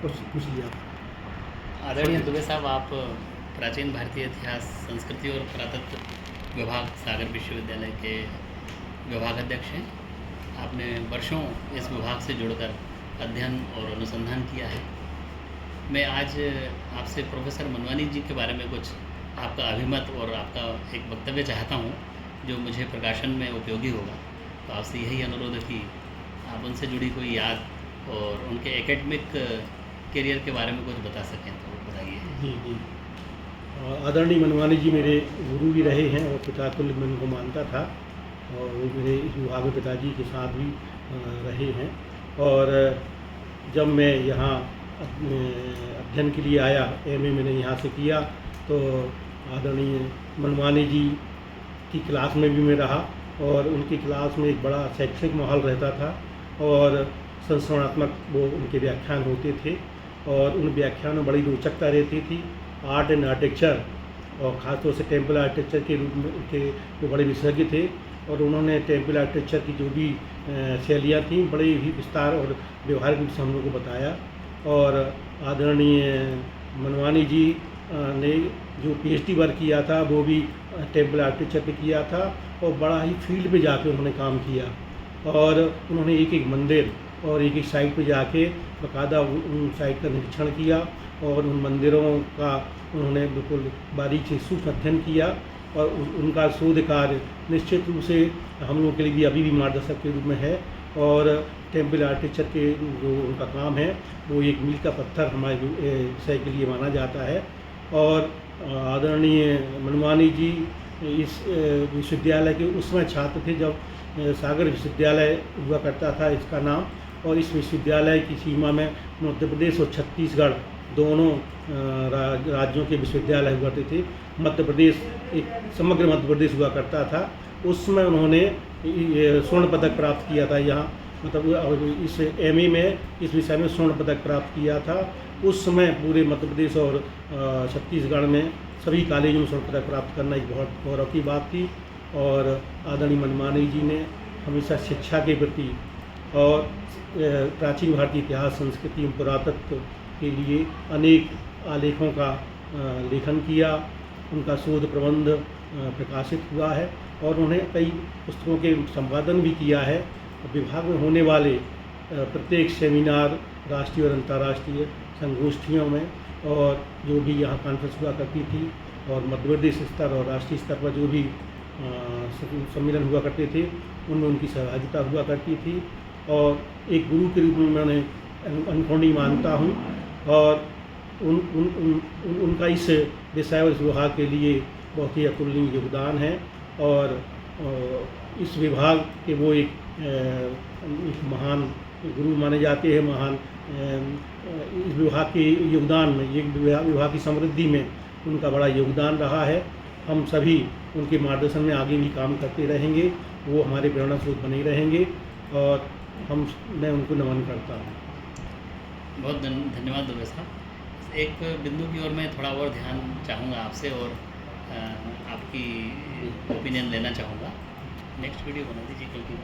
कुछ पूछ लिया। आदरणीय दुबे साहब, आप प्राचीन भारतीय इतिहास, संस्कृति और पुरातत्व विभाग सागर विश्वविद्यालय के विभागाध्यक्ष हैं। आपने वर्षों इस विभाग से जुड़कर अध्ययन और अनुसंधान किया है। मैं आज आपसे प्रोफेसर मनवानी जी के बारे में कुछ आपका अभिमत और आपका एक वक्तव्य चाहता हूँ जो मुझे प्रकाशन में उपयोगी होगा। तो आपसे यही अनुरोध है कि आप उनसे जुड़ी कोई याद और उनके एकेडमिक करियर के बारे में कुछ बता सकें तो बताइए। जी जी। आदरणीय मनवानी जी मेरे गुरु भी रहे हैं और पिता तुल्य मैं उनको मानता था, और वो मेरे इस विभाग में पिताजी के साथ भी रहे हैं। और जब मैं यहाँ अध्ययन के लिए आया, एमए मैंने यहाँ से किया, तो आदरणीय मनवानी जी की क्लास में भी मैं रहा, और उनकी क्लास में एक बड़ा शैक्षणिक माहौल रहता था और संस्मरणात्मक वो उनके व्याख्यान होते थे, और उन व्याख्यान में बड़ी रोचकता रहती थी। आर्ट एंड आर्किटेक्चर, और ख़ासतौर से टेम्पल आर्किटेक्चर के रूप में उनके वो बड़े विशेषज्ञ थे, और उन्होंने टेम्पल आर्किटेक्चर की जो भी शैलियाँ थीं बड़े ही विस्तार और व्यवहारिक रूप से हम लोग को बताया। और आदरणीय मनवानी जी ने जो पीएचडी वर्क किया था वो भी टेम्पल आर्किटेक्चर पे किया था, और बड़ा ही फील्ड पे जाके उन्होंने काम किया, और उन्होंने एक एक मंदिर और एक एक साइट पे जाके बाकायदा उन साइट का निरीक्षण किया, और उन मंदिरों का उन्होंने बिल्कुल बारीक से सूक्ष्म अध्ययन किया, और उनका शोध कार्य निश्चित रूप से हम लोगों के लिए भी अभी भी मार्गदर्शक के रूप में है। और टेम्पल आर्किटेक्चर के जो उनका काम है वो एक मील का पत्थर हमारे विषय के लिए माना जाता है। और आदरणीय मनवानी जी इस विश्वविद्यालय के उस समय छात्र थे जब सागर विश्वविद्यालय हुआ करता था इसका नाम, और इस विश्वविद्यालय की सीमा में मध्य प्रदेश और छत्तीसगढ़ दोनों राज्यों के विश्वविद्यालय हुआ करते थे। मध्य प्रदेश एक समग्र मध्य प्रदेश हुआ करता था। उस समय उन्होंने स्वर्ण पदक प्राप्त किया था यहाँ, मतलब इस एमए में इस विषय में स्वर्ण पदक प्राप्त किया था। उस समय पूरे मध्य प्रदेश और छत्तीसगढ़ में सभी कॉलेजों में स्वर्ण पदक प्राप्त करना एक बहुत गौरव की बात थी। और आदरणीय मनवानी जी ने हमेशा शिक्षा के प्रति और प्राचीन भारतीय इतिहास, संस्कृति एवं पुरातत्व के लिए अनेक आलेखों का लेखन किया। उनका शोध प्रबंध प्रकाशित हुआ है, और उन्होंने कई पुस्तकों के संपादन भी किया है। विभाग में होने वाले प्रत्येक सेमिनार, राष्ट्रीय और अंतर्राष्ट्रीय संगोष्ठियों में, और जो भी यहाँ कॉन्फ्रेंस हुआ करती थी, और मध्य प्रदेश स्तर और राष्ट्रीय स्तर पर जो भी सम्मेलन हुआ करते थे उनमें उनकी सहभागिता हुआ करती थी। और एक गुरु के रूप में मैंने अनुकरणीय मानता हूँ, और उनका इस विषय और इस विभाग के लिए बहुत ही अतुलनीय योगदान है। और इस विभाग के वो एक महान गुरु माने जाते हैं। महान इस विभाग के योगदान में, ये विभाग की समृद्धि में उनका बड़ा योगदान रहा है। हम सभी उनके मार्गदर्शन में आगे भी काम करते रहेंगे, वो हमारे प्रेरणा स्रोत बने रहेंगे, और मैं उनको नमन करता हूँ। बहुत धन्यवाद दुबे साहब। एक बिंदु की ओर मैं थोड़ा और ध्यान चाहूँगा आपसे, और आपकी ओपिनियन लेना चाहूँगा। नेक्स्ट वीडियो बना दीजिए कल की।